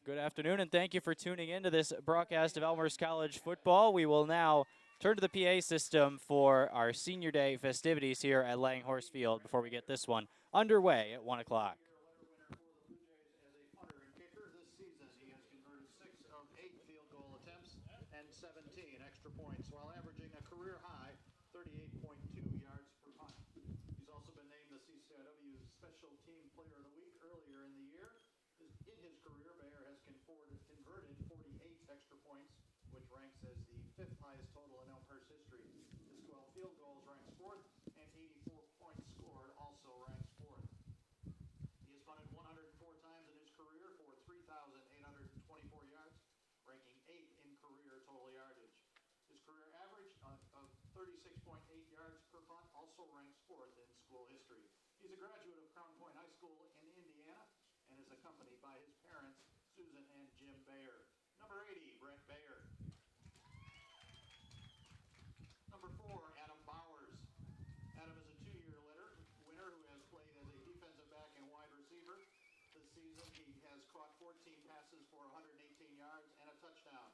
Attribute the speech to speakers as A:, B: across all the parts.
A: Good afternoon, and thank you for tuning in to this broadcast of Elmhurst College football. We will now turn to the PA system for our Senior Day festivities here at Langhorse Field before we get this one underway at 1 o'clock.
B: And 17 extra points while averaging a career high 38.2 yards per punt. He's also been named the CCIW Special Team Player of the Week earlier in the year. In his career, Bayer has converted 48 extra points, which ranks as the 5th highest total in Elmhurst history. His 12 field goals ranks 4th, and 84 points scored also ranks 4th. He has punted 104 times in his career for 3,824 yards, ranking 8th in career total yardage. His career average of 36.8 yards per punt also ranks 4th in school history. He's a graduate of Crown Point High School in Indiana and is accompanied by his parents, Susan and Jim Bayer. Number 80, Brent Bayer. Number 4, Adam Bowers. Adam is a 2-year winner who has played as a defensive back and wide receiver. This season, he has caught 14 passes for 118 yards and a touchdown.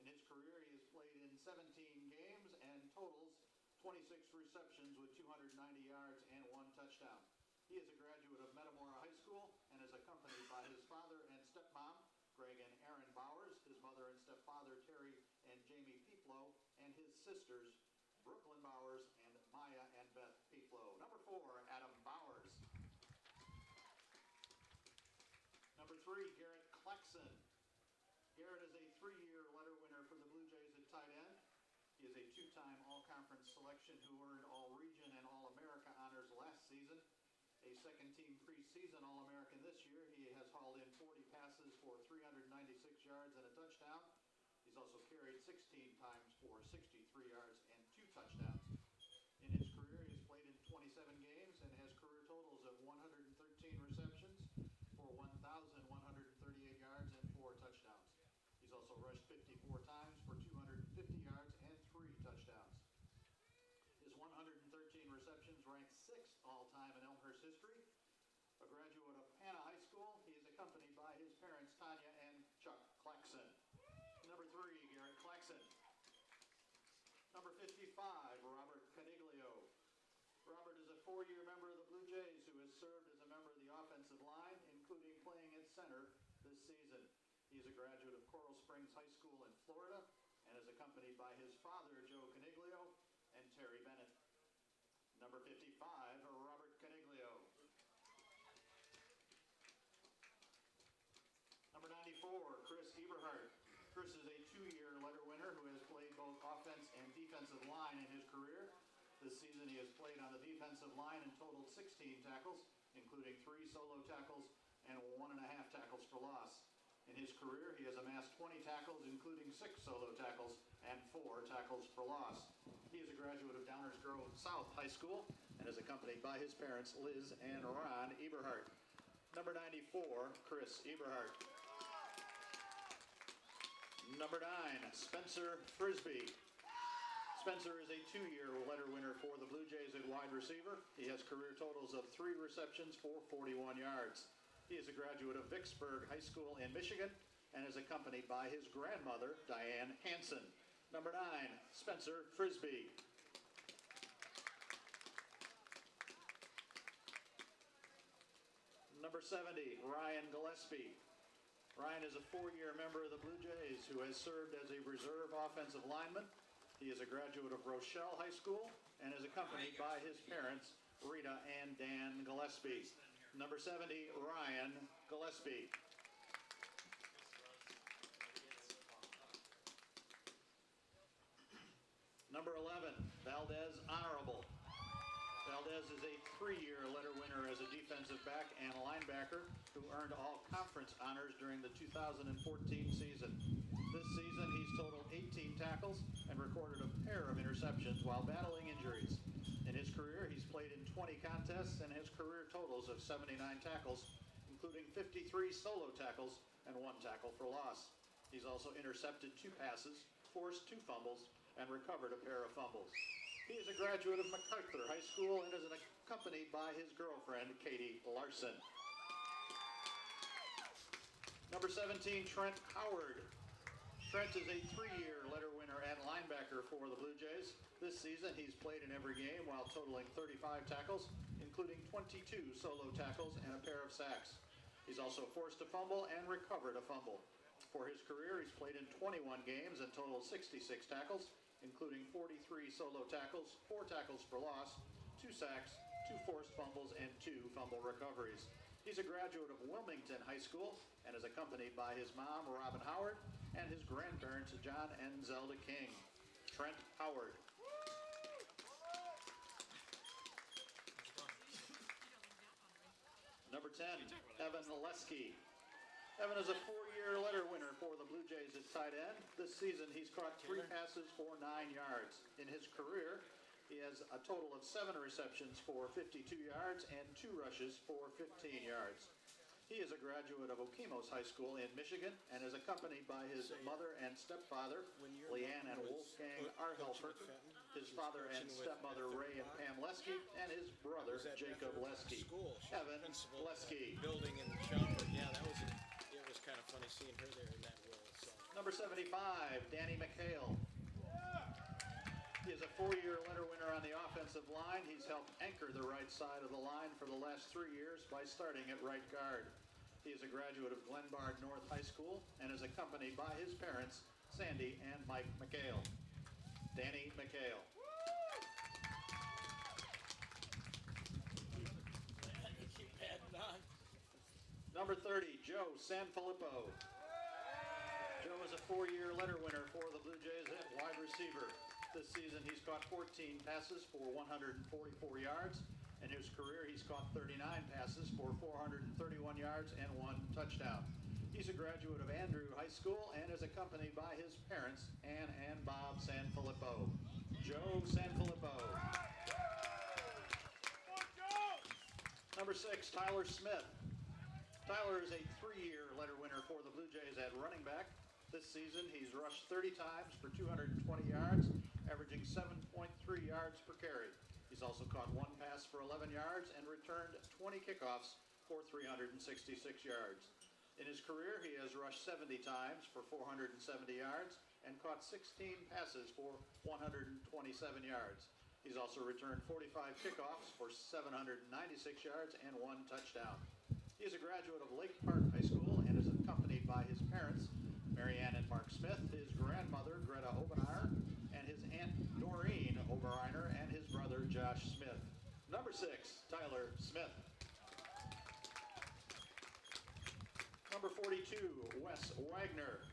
B: In his career, he has played in 17 games and totals 26 receptions with 290 yards and 1 touchdown. He is a graduate of Metamora High School and is accompanied by his father and stepmom, Greg and Aaron Bowers, his mother and stepfather, Terry and Jamie Peeplow, and his sisters, Brooklyn Bowers and Maya and Beth Peeplow. Number 4, Adam Bowers. Number 3, Garrett Kleckson. Garrett is a 3-year letter winner for the Blue Jays at tight end. He is a 2-time All-Conference selection who earned All-Region and All-America honors last season. A second-team preseason All-American this year, he has hauled in 40 passes for 396 yards and a touchdown. He's also carried 16 times for 63 yards and 2 touchdowns. In his career, he has played in 27 games and has career totals of 113 receptions for 1,138 yards and 4 touchdowns. He's also rushed 54 times for 250 yards and 3 touchdowns. His 113 receptions rank 6th all-time in Elmhurst history. A graduate of Hannah High School, he is accompanied by his parents, Tanya and Chuck Kleckson. Number 3, Garrett Kleckson. Number 55, Robert Caniglio. Robert is a 4-year member of the Blue Jays who has served as a member of the offensive line, including playing at center this season. He is a graduate of Coral Springs High School in Florida and is accompanied by his father, Joe Caniglio, and Terry Bennett. Number 55, Robert Caniglio. Number 94, Chris Eberhardt. Chris is a 2-year letter winner who has played both offense and defensive line in his career. This season he has played on the defensive line and totaled 16 tackles, including 3 solo tackles and 1.5 tackles for loss. In his career, he has amassed 20 tackles, including 6 solo tackles and 4 tackles for loss. He is a graduate of Downers Grove South High School and is accompanied by his parents, Liz and Ron Eberhardt. Number 94, Chris Eberhardt. Number 9, Spencer Frisbee. Spencer is a 2-year letter winner for the Blue Jays at wide receiver. He has career totals of 3 receptions for 41 yards. He is a graduate of Vicksburg High School in Michigan and is accompanied by his grandmother, Diane Hansen. Number 9, Spencer Frisbee. Number 70, Ryan Gillespie. Ryan is a 4-year member of the Blue Jays who has served as a reserve offensive lineman. He is a graduate of Rochelle High School and is accompanied by his parents, Rita and Dan Gillespie. Number 70, Ryan Gillespie. Number 11, Valdez Honorable. Valdez is a 3-year letter winner as a defensive back and linebacker who earned all conference honors during the 2014 season. This season, he's totaled 18 tackles and recorded a pair of interceptions while battling injuries. In his career, he's played in 20 contests and has career totals of 79 tackles, including 53 solo tackles and 1 tackle for loss. He's also intercepted 2 passes, forced 2 fumbles, and recovered a pair of fumbles. He is a graduate of MacArthur High School and is accompanied by his girlfriend, Katie Larson. Number 17, Trent Howard. Trent is a 3-year letter winner at linebacker for the Blue Jays. This season, he's played in every game while totaling 35 tackles, including 22 solo tackles and a pair of sacks. He's also forced a fumble and recovered a fumble. For his career, he's played in 21 games and totaled 66 tackles, including 43 solo tackles, 4 tackles for loss, 2 sacks, 2 forced fumbles, and 2 fumble recoveries. He's a graduate of Wilmington High School and is accompanied by his mom, Robin Howard, and his grandparents, John and Zelda King. Trent Howard. Number 10, Evan Lesky. Evan is a 4-year letter winner for the Blue Jays at tight end. This season, he's caught 3 passes for 9 yards. In his career, he has a total of 7 receptions for 52 yards and 2 rushes for 15 yards. He is a graduate of Okemos High School in Michigan and is accompanied by his mother and stepfather, Leanne and Wolfgang Arhelfer, his father and stepmother, Ray and Pam Lesky, and his brother, Jacob Lesky. Evan Lesky.
C: Building in Schaumburg. Yeah, it was kind of funny seeing her there in that role. So.
B: Number 75, Danny McHale. He is a 4-year letter winner on the offensive line. He's helped anchor the right side of the line for the last 3 years by starting at right guard. He is a graduate of Glenbard North High School and is accompanied by his parents, Sandy and Mike McHale. Danny McHale. Number 30, Joe Sanfilippo. Joe is a 4-year letter winner for the Blue Jays at wide receiver. This season, he's caught 14 passes for 144 yards. In his career, he's caught 39 passes for 431 yards and 1 touchdown. He's a graduate of Andrew High School and is accompanied by his parents, Ann and Bob Sanfilippo. Joe Sanfilippo. Number 6, Tyler Smith. Tyler is a 3-year letter winner for the Blue Jays at running back. This season, he's rushed 30 times for 220 yards, averaging 7.3 yards per carry. He's also caught 1 pass for 11 yards and returned 20 kickoffs for 366 yards. In his career, he has rushed 70 times for 470 yards and caught 16 passes for 127 yards. He's also returned 45 kickoffs for 796 yards and 1 touchdown. He is a graduate of Lake Park High School and is accompanied by his parents, Marianne and Mark Smith, his grandmother, Greta Obenauer, and his aunt, Doreen Oberreiner, and his brother, Josh Smith. Number 6, Tyler Smith. Number 42, Wes Wagner.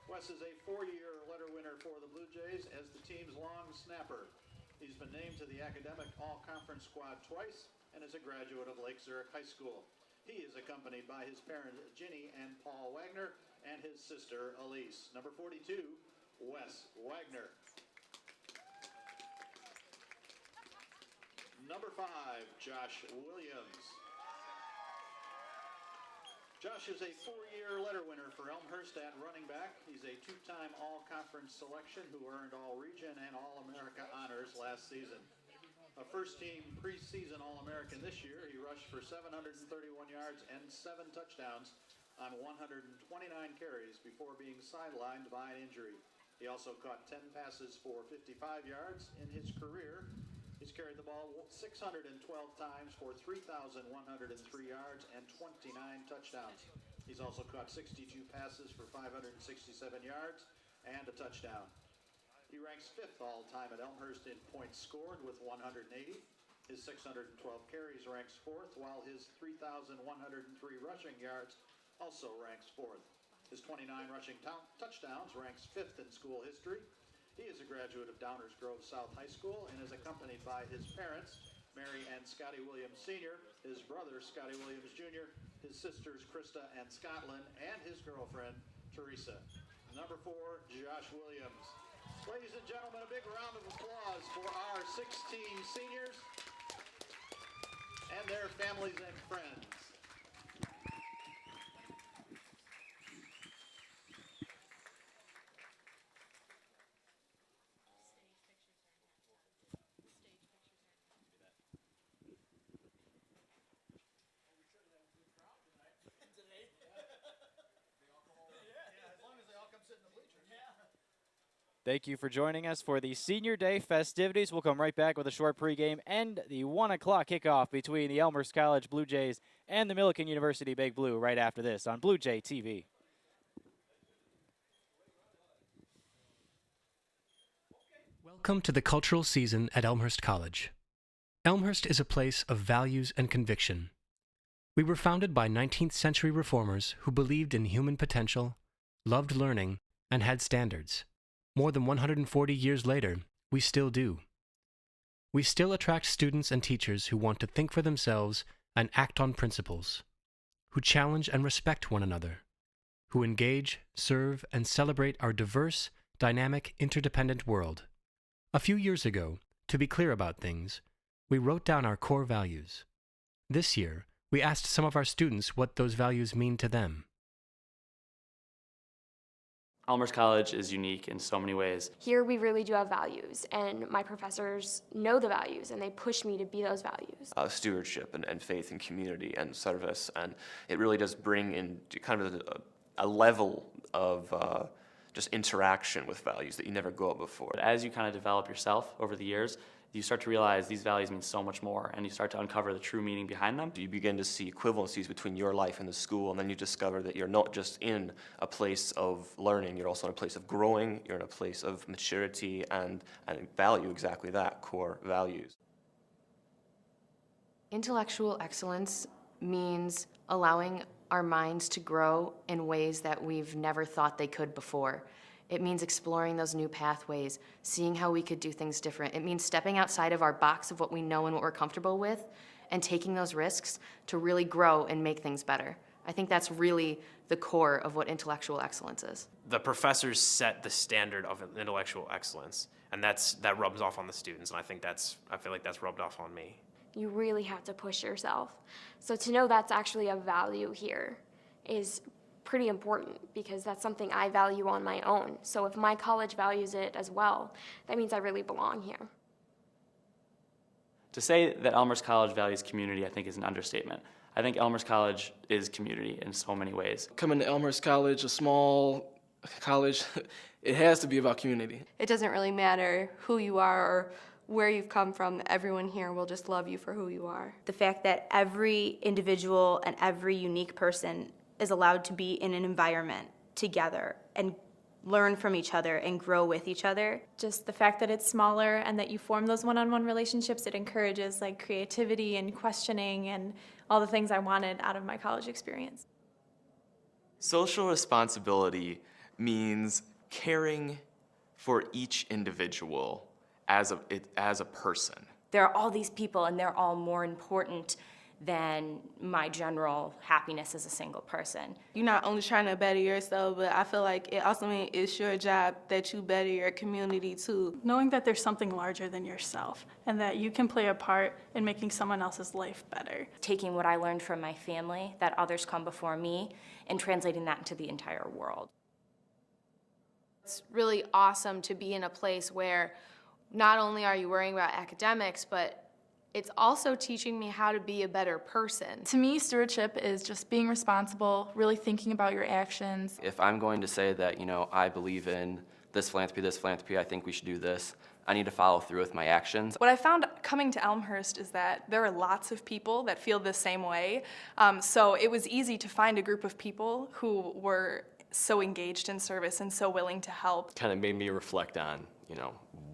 B: Wes is a 4-year letter winner for the Blue Jays as the team's long snapper. He's been named to the academic all-conference squad twice and is a graduate of Lake Zurich High School. He is accompanied by his parents, Ginny and Paul Wagner, and his sister, Elise. Number 42, Wes Wagner. Number 5, Josh Williams. Josh is a 4-year letter winner for Elmhurst at running back. He's a 2-time all-conference selection who earned all-region and all-America honors last season. A first-team preseason All-American this year, he rushed for 731 yards and 7 touchdowns on 129 carries before being sidelined by an injury. He also caught 10 passes for 55 yards. In his career, he's carried the ball 612 times for 3,103 yards and 29 touchdowns. He's also caught 62 passes for 567 yards and a touchdown. He ranks 5th all-time at Elmhurst in points scored with 180. His 612 carries ranks 4th, while his 3,103 rushing yards also ranks 4th. His 29 rushing touchdowns ranks 5th in school history. He is a graduate of Downers Grove South High School and is accompanied by his parents, Mary and Scotty Williams Sr., his brother, Scotty Williams Jr., his sisters, Krista and Scotland, and his girlfriend, Teresa. Number 4, Josh Williams. Ladies and gentlemen, a big round of applause for our 16 seniors and their families and friends.
A: Thank you for joining us for the Senior Day festivities. We'll come right back with a short pregame and the 1 o'clock kickoff between the Elmhurst College Blue Jays and the Millikin University Big Blue right after this on Blue Jay TV.
D: Welcome to the cultural season at Elmhurst College. Elmhurst is a place of values and conviction. We were founded by 19th century reformers who believed in human potential, loved learning, and had standards. More than 140 years later, we still do. We still attract students and teachers who want to think for themselves and act on principles, who challenge and respect one another, who engage, serve, and celebrate our diverse, dynamic, interdependent world. A few years ago, to be clear about things, we wrote down our core values. This year, we asked some of our students what those values mean to them.
E: Elmhurst College is unique in so many ways.
F: Here we really do have values, and my professors know the values, and they push me to be those values.
G: Stewardship and faith and community and service, and it really does bring in kind of a level of just interaction with values that you never got before.
E: But as you kind of develop yourself over the years, you start to realize these values mean so much more, and you start to uncover the true meaning behind them.
G: You begin to see equivalencies between your life and the school, and then you discover that you're not just in a place of learning, you're also in a place of growing, you're in a place of maturity and value, exactly that, core values.
H: Intellectual excellence means allowing our minds to grow in ways that we've never thought they could before. It means exploring those new pathways, seeing how we could do things different. It means stepping outside of our box of what we know and what we're comfortable with and taking those risks to really grow and make things better. I think that's really the core of what intellectual excellence is.
I: The professors set the standard of intellectual excellence, and that rubs off on the students, and I feel like that's rubbed off on me.
F: You really have to push yourself. So to know that's actually a value here is pretty important, because that's something I value on my own. So if my college values it as well, that means I really belong here.
E: To say that Elmhurst College values community, I think, is an understatement. I think Elmhurst College is community in so many ways.
J: Coming to Elmhurst College, a small college, it has to be about community.
K: It doesn't really matter who you are or where you've come from. Everyone here will just love you for who you are.
L: The fact that every individual and every unique person is allowed to be in an environment together and learn from each other and grow with each other.
M: Just the fact that it's smaller and that you form those one-on-one relationships, it encourages like creativity and questioning and all the things I wanted out of my college experience.
N: Social responsibility means caring for each individual as a person.
O: There are all these people, and they're all more important than my general happiness as a single person.
K: You're not only trying to better yourself, but I feel like it also means it's your job that you better your community too.
P: Knowing that there's something larger than yourself and that you can play a part in making someone else's life better.
O: Taking what I learned from my family, that others come before me, and translating that into the entire world.
Q: It's really awesome to be in a place where not only are you worrying about academics, but it's also teaching me how to be a better person.
R: To me, stewardship is just being responsible, really thinking about your actions.
S: If I'm going to say that, I believe in this philanthropy, I think we should do this, I need to follow through with my actions.
R: What I found coming to Elmhurst is that there are lots of people that feel the same way. So it was easy to find a group of people who were so engaged in service and so willing to help.
C: Kind of made me reflect on,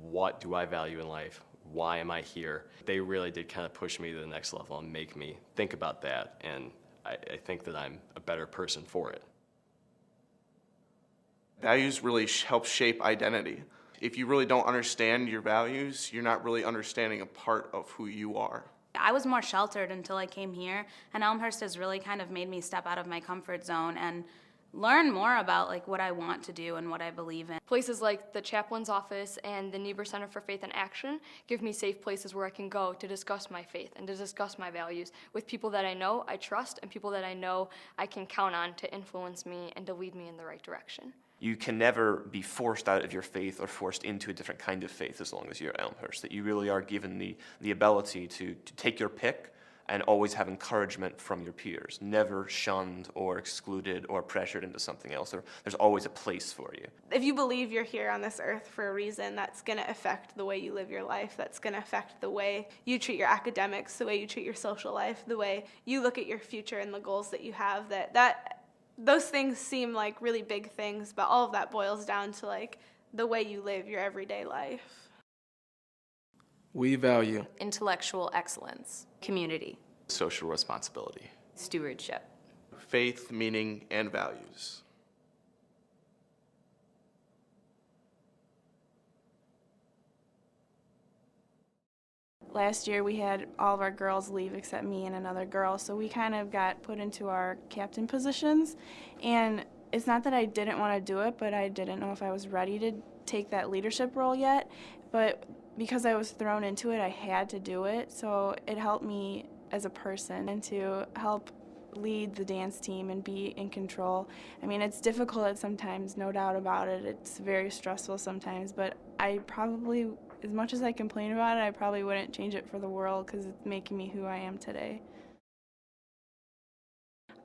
C: what do I value in life? Why am I here? They really did kind of push me to the next level and make me think about that, and I think that I'm a better person for it.
T: Values really help shape identity. If you really don't understand your values, you're not really understanding a part of who you are.
L: I was more sheltered until I came here, and Elmhurst has really kind of made me step out of my comfort zone and learn more about what I want to do and what I believe in.
F: Places like the chaplain's office and the Niebuhr Center for Faith and Action give me safe places where I can go to discuss my faith and to discuss my values with people that I know I trust and people that I know I can count on to influence me and to lead me in the right direction.
G: You can never be forced out of your faith or forced into a different kind of faith as long as you're at Elmhurst, that you really are given the ability to take your pick and always have encouragement from your peers, never shunned or excluded or pressured into something else. There's always a place for you.
K: If you believe you're here on this earth for a reason, that's going to affect the way you live your life. That's going to affect the way you treat your academics, the way you treat your social life, the way you look at your future and the goals that you have. Those things seem like really big things, but all of that boils down to like the way you live your everyday life.
J: We value
O: Intellectual excellence.
L: Community.
C: Social responsibility.
O: Stewardship.
T: Faith, meaning, and values.
R: Last year we had all of our girls leave except me and another girl, so we kind of got put into our captain positions. And it's not that I didn't want to do it, but I didn't know if I was ready to take that leadership role yet. But because I was thrown into it, I had to do it. So it helped me as a person and to help lead the dance team and be in control. I mean, it's difficult sometimes, no doubt about it. It's very stressful sometimes, but I probably, as much as I complain about it, I probably wouldn't change it for the world because it's making me who I am today.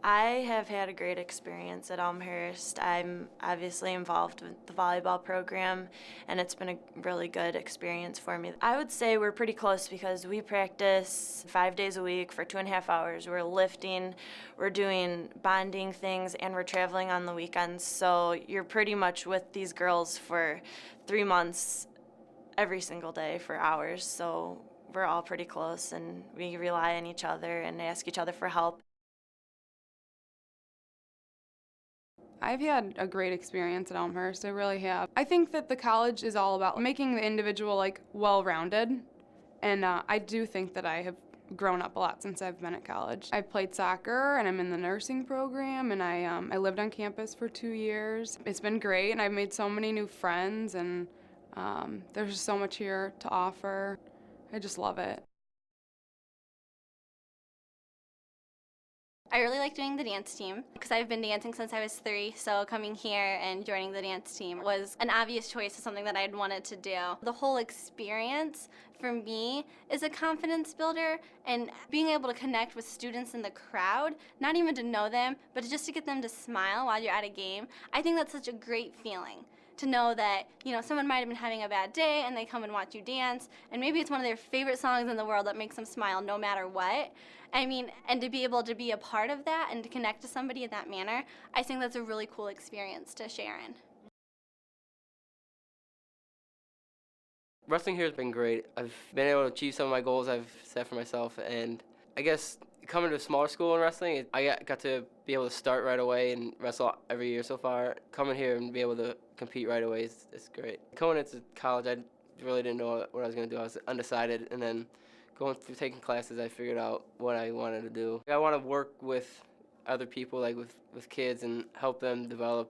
U: I have had a great experience at Elmhurst. I'm obviously involved with the volleyball program, and it's been a really good experience for me. I would say we're pretty close because we practice 5 days a week for 2.5 hours. We're lifting, we're doing bonding things, and we're traveling on the weekends. So you're pretty much with these girls for 3 months every single day for hours. So we're all pretty close, and we rely on each other and ask each other for help.
V: I've had a great experience at Elmhurst, I really have. I think that the college is all about making the individual like well-rounded, and I do think that I have grown up a lot since I've been at college. I've played soccer and I'm in the nursing program, and I lived on campus for 2 years. It's been great, and I've made so many new friends, and there's just so much here to offer. I just love it.
W: I really like doing the dance team because I've been dancing since I was 3, so coming here and joining the dance team was an obvious choice of something that I'd wanted to do. The whole experience for me is a confidence builder, and being able to connect with students in the crowd, not even to know them, but just to get them to smile while you're at a game, I think that's such a great feeling. To know that, you know, someone might have been having a bad day and they come and watch you dance, and maybe it's one of their favorite songs in the world that makes them smile no matter what. I mean, and to be able to be a part of that and to connect to somebody in that manner, I think that's a really cool experience to share in.
X: Wrestling here has been great. I've been able to achieve some of my goals I've set for myself, and I guess coming to a smaller school in wrestling, I got to be able to start right away and wrestle every year so far. Coming here and be able to compete right away is great. Going into college, I really didn't know what I was going to do. I was undecided, and then going through taking classes, I figured out what I wanted to do. I want to work with other people, like with kids, and help them develop.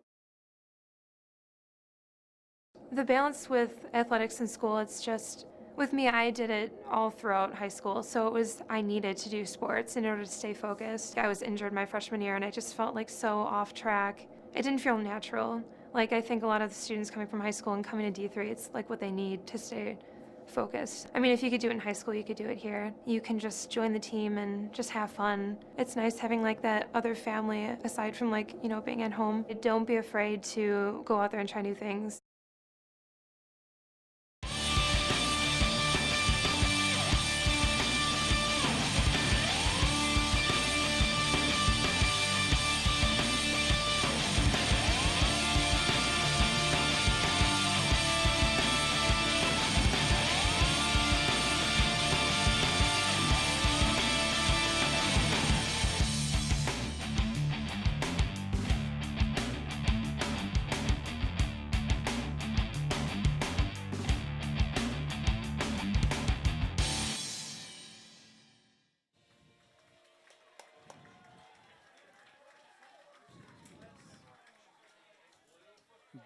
M: The balance with athletics in school, it's just, with me, I did it all throughout high school, so I needed to do sports in order to stay focused. I was injured my freshman year, and I just felt like so off track. It didn't feel natural. Like, I think a lot of the students coming from high school and coming to D3, it's like what they need to stay focused. I mean, if you could do it in high school, you could do it here. You can just join the team and just have fun. It's nice having like that other family aside from like, you know, being at home. Don't be afraid to go out there and try new things.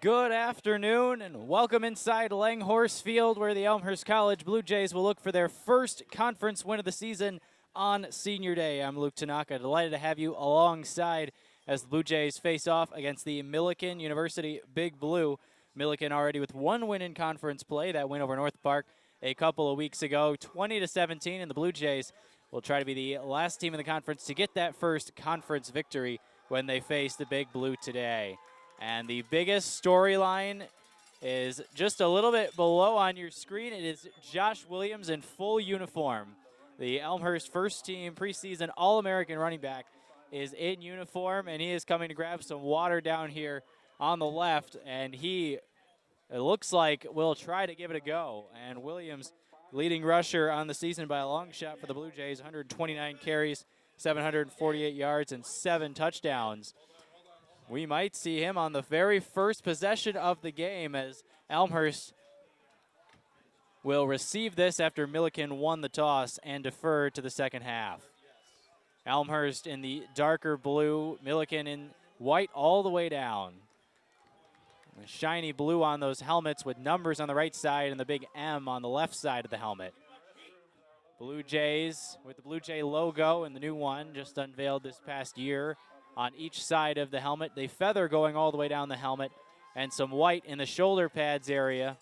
A: Good afternoon and welcome inside Langhorse Field, where the Elmhurst College Blue Jays will look for their first conference win of the season on Senior Day. I'm Luke Tanaka, delighted to have you alongside as the Blue Jays face off against the Millikin University Big Blue. Millikin already with 1 win in conference play, that win over North Park a couple of weeks ago, 20-17, and the Blue Jays will try to be the last team in the conference to get that first conference victory when they face the Big Blue today. And the biggest storyline is just a little bit below on your screen. It is Josh Williams in full uniform. The Elmhurst first team preseason All-American running back is in uniform, and he is coming to grab some water down here on the left, and he, it looks like, will try to give it a go. And Williams, leading rusher on the season by a long shot for the Blue Jays, 129 carries, 748 yards, and 7 touchdowns. We might see him on the very first possession of the game as Elmhurst will receive this after Millikin won the toss and defer to the second half. Elmhurst in the darker blue, Millikin in white all the way down. A shiny blue on those helmets with numbers on the right side and the big M on the left side of the helmet. Blue Jays with the Blue Jay logo and the new one just unveiled this past year on each side of the helmet. The feather going all the way down the helmet and some white in the shoulder pads area.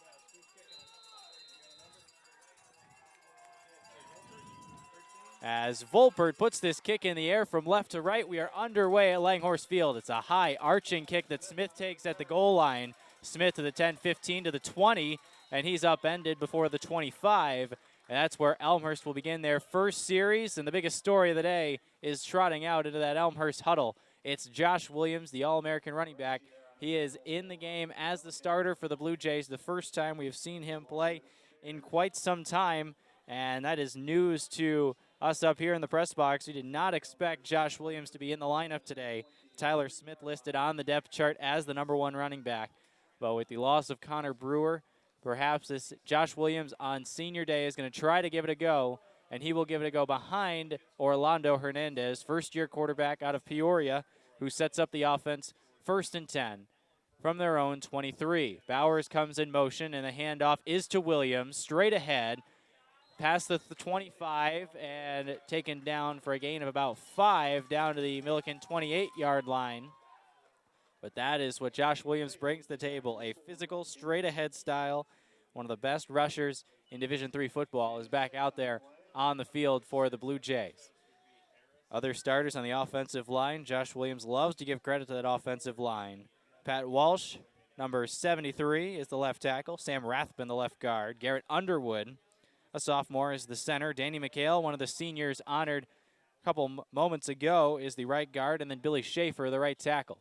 A: As Volpert puts this kick in the air from left to right, we are underway at Langhorse Field. It's a high arching kick that Smith takes at the goal line. Smith to the 10, 15 to the 20, and he's upended before the 25. And that's where Elmhurst will begin their first series. And the biggest story of the day is trotting out into that Elmhurst huddle. It's Josh Williams, the All-American running back. He is in the game as the starter for the Blue Jays, the first time we have seen him play in quite some time. And that is news to us up here in the press box. We did not expect Josh Williams to be in the lineup today. Tyler Smith listed on the depth chart as the #1 running back. But with the loss of Connor Brewer, perhaps this Josh Williams on senior day is going to try to give it a go, and he will give it a go behind Orlando Hernandez, first-year quarterback out of Peoria, who sets up the offense 1st and 10 from their own 23. Bowers comes in motion, and the handoff is to Williams, straight ahead, past the 25 and taken down for a gain of about 5 down to the Millikin 28-yard line. But that is what Josh Williams brings to the table, a physical, straight-ahead style. One of the best rushers in Division III football is back out there on the field for the Blue Jays. Other starters on the offensive line, Josh Williams loves to give credit to that offensive line. Pat Walsh, number 73, is the left tackle. Sam Rathbun, the left guard. Garrett Underwood, a sophomore, is the center. Danny McHale, one of the seniors honored a couple moments ago, is the right guard. And then Billy Schaefer, the right tackle.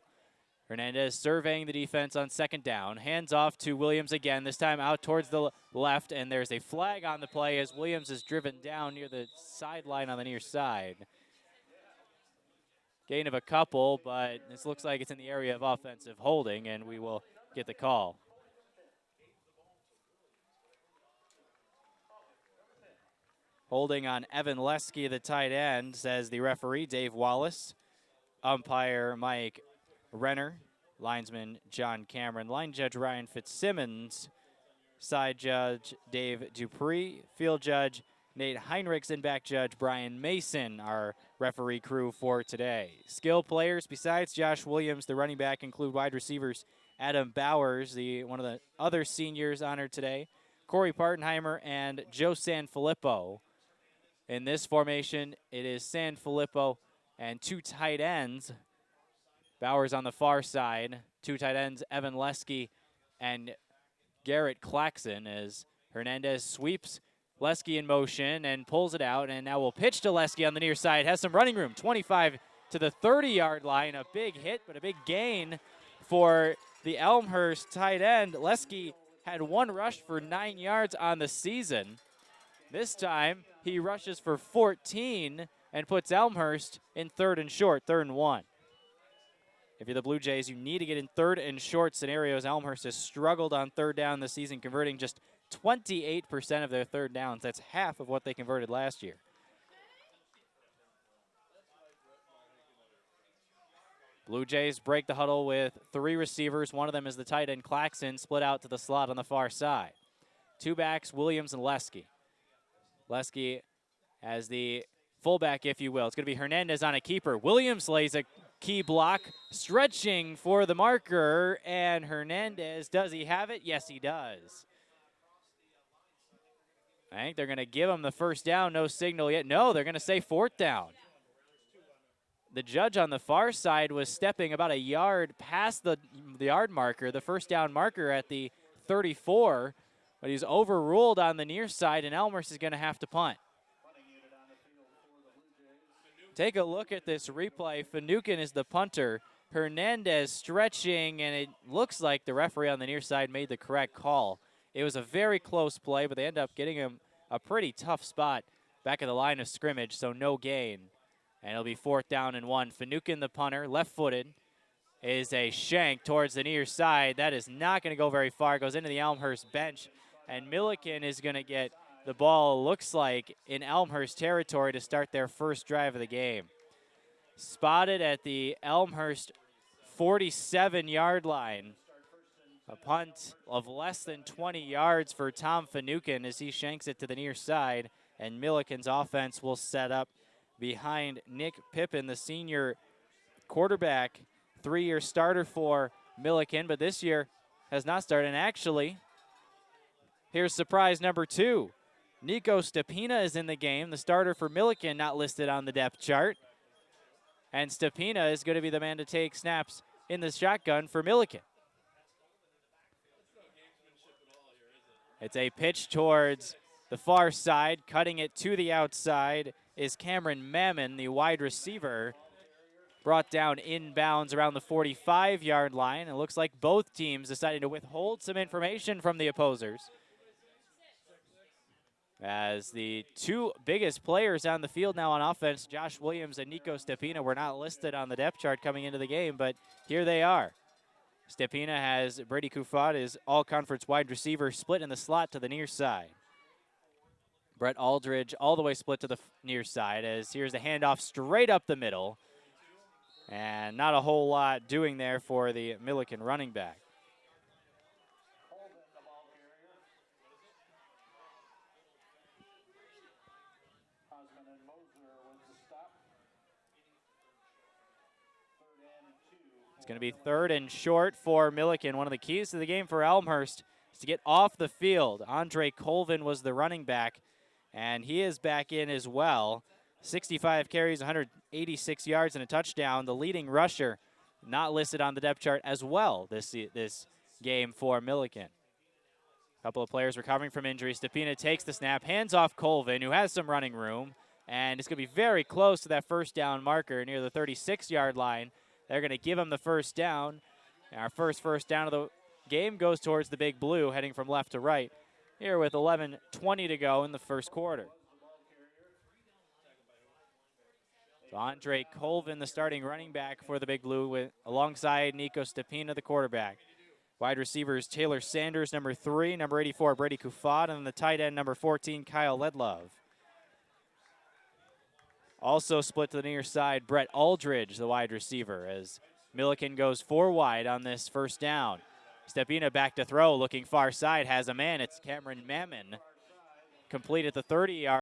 A: Hernandez surveying the defense on 2nd down. Hands off to Williams again, this time out towards the left. And there's a flag on the play as Williams is driven down near the sideline on the near side. Gain of a couple, but this looks like it's in the area of offensive holding, and we will get the call. Holding on Evan Lesky, the tight end, says the referee, Dave Wallace. Umpire Mike Renner. Linesman John Cameron. Line judge Ryan Fitzsimmons. Side judge Dave Dupree. Field judge Nate Heinrichs, and back judge Brian Mason, our referee crew for today. Skill players besides Josh Williams, the running back, include wide receivers Adam Bowers, one of the other seniors honored today, Corey Partenheimer, and Joe Sanfilippo. In this formation, it is Sanfilippo and 2 tight ends. Bowers on the far side, 2 tight ends, Evan Lesky and Garrett Claxon, as Hernandez sweeps Lesky in motion and pulls it out, and now will pitch to Lesky on the near side. Has some running room, 25 to the 30-yard line. A big hit, but a big gain for the Elmhurst tight end. Lesky had 1 rush for 9 yards on the season. This time, he rushes for 14 and puts Elmhurst in 3rd and short, 3rd and 1. If you're the Blue Jays, you need to get in 3rd and short scenarios. Elmhurst has struggled on 3rd down this season, converting just 28% of their 3rd downs. That's half of what they converted last year. Blue Jays break the huddle with 3 receivers. One of them is the tight end Claxon, split out to the slot on the far side. 2 backs, Williams and Lesky. Lesky as the fullback, if you will. It's going to be Hernandez on a keeper. Williams lays a key block, stretching for the marker, and Hernandez, does he have it? Yes, he does. I think they're going to give him the first down. No signal yet. No, they're going to say fourth down. The judge on the far side was stepping about a yard past the yard marker, the first down marker at the 34, but he's overruled on the near side, and Elmhurst is going to have to punt. Take a look at this replay. Finucane is the punter. Hernandez stretching, and it looks like the referee on the near side made the correct call. It was a very close play, but they end up getting him a pretty tough spot back at the line of scrimmage, so no gain. And it'll be fourth down and 1. Finucane, the punter, left-footed, is a shank towards the near side. That is not going to go very far. Goes into the Elmhurst bench, and Millikin is going to get the ball, looks like, in Elmhurst territory to start their first drive of the game. Spotted at the Elmhurst 47-yard line. A punt of less than 20 yards for Tom Finucane as he shanks it to the near side, and Millikin's offense will set up behind Nick Pippin, the senior quarterback, 3-year starter for Millikin, but this year has not started. And actually, here's surprise number 2. Nico Stepina is in the game, the starter for Millikin, not listed on the depth chart. And Stepina is going to be the man to take snaps in the shotgun for Millikin. It's a pitch towards the far side. Cutting it to the outside is Cameron Mammon, the wide receiver. Brought down inbounds around the 45-yard line. It looks like both teams decided to withhold some information from the opposers, as the two biggest players on the field now on offense, Josh Williams and Nico Stepina, were not listed on the depth chart coming into the game, but here they are. Stepina has Brady Kufat, his all-conference wide receiver, split in the slot to the near side. Brett Aldridge all the way split to the near side, as here's the handoff straight up the middle. And not a whole lot doing there for the Millikin running back. It's going to be 3rd and short for Millikin. One of the keys to the game for Elmhurst is to get off the field. Andre Colvin was the running back, and he is back in as well. 65 carries, 186 yards, and a touchdown. The leading rusher, not listed on the depth chart as well this game for Millikin. A couple of players recovering from injury. Stepina takes the snap, hands off Colvin, who has some running room, and it's going to be very close to that first down marker near the 36-yard line. They're going to give him the first down. Our first down of the game goes towards the Big Blue, heading from left to right here with 11:20 to go in the first quarter. So Andre Colvin, the starting running back for the Big Blue, alongside Nico Stepina, the quarterback. Wide receivers Taylor Sanders, number 3, number 84, Brady Kufat, and the tight end, number 14, Kyle Ledlove. Also split to the near side, Brett Aldridge, the wide receiver, as Millikin goes 4 wide on this first down. Stepina back to throw, looking far side, has a man. It's Cameron Mammon. Complete at the 30-yard